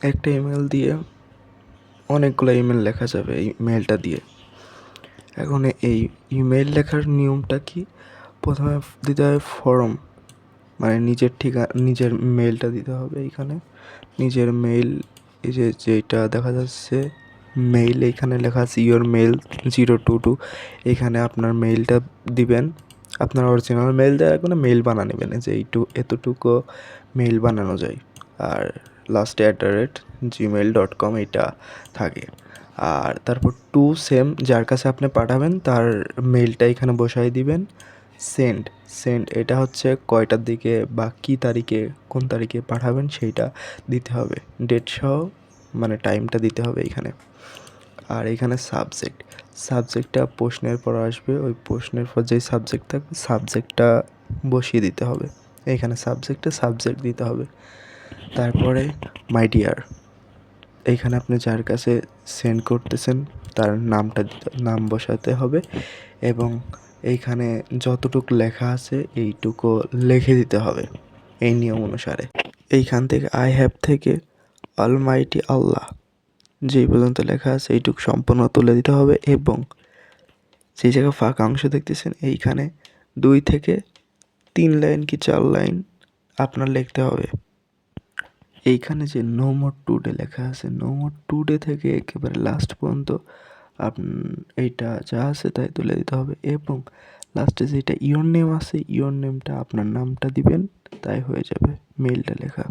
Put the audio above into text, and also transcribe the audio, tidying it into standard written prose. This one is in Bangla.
একটা ইমেল দিয়ে অনেকগুলো ইমেল লেখা যাবে এই মেলটা দিয়ে। এখন এই ইমেল লেখার নিয়মটা কি, প্রথমে দিতে হবে ফর্ম, মানে নিজের মেলটা দিতে হবে এইখানে। নিজের মেল, এই যে যেটা দেখা যাচ্ছে মেইল, এইখানে লেখা আছে ইওর মেল 022, এইখানে আপনার মেইলটা দিবেন। আপনার অরিজিনাল মেইল দেওয়া লাগবে না, মেইল বানা নেবেন যে এতটুকু মেইল বানানো যায়। আর লাস্টে @gmail.com এটা থাকে। আর তারপর টু সেম, যার কাছে আপনি পাঠাবেন তার মেইলটা এখানে বসাই দিবেন। সেন্ড এটা হচ্ছে কয়টার দিকে বা কী তারিখে, কোন তারিখে পাঠাবেন সেইটা দিতে হবে, ডেট সহ, মানে টাইমটা দিতে হবে এইখানে। আর এইখানে সাবজেক্টটা প্রশ্নের পর আসবে, ওই প্রশ্নের পর যেই সাবজেক্ট থাকবে সাবজেক্টটা বসিয়ে দিতে হবে। এইখানে সাবজেক্ট দিতে হবে। তারপরে মাই ডিয়ার, এইখানে আপনি যার কাছে সেন্ড করতেছেন তার নাম বসাতে হবে, এবং এইখানে যতটুকু লেখা আছে এইটুকু লিখে দিতে হবে এই নিয়ম অনুসারে। এইখান থেকে আই হ্যাভ থেকে অলমাইটি আল্লাহ যেই পর্যন্ত লেখা আছে এইটুকু সম্পূর্ণ তুলে দিতে হবে, এবং যেই জায়গায় ফাঁকা অংশ দেখতেছেন এইখানে 2 থেকে 3 লাইন কি 4 লাইন আপনার লিখতে হবে। এইখানে যে নো মোর টুডে লেখা আছে, নো মোর টুডে থেকে একেবারে লাস্ট পর্যন্ত এইটা যা আছে তাই তুলে দিতে হবে, এবং লাস্টে যেটা ইওর নেম আছে ইওর নেমটা আপনার নামটা দিবেন, তাই হয়ে যাবে মেইলটা লেখা।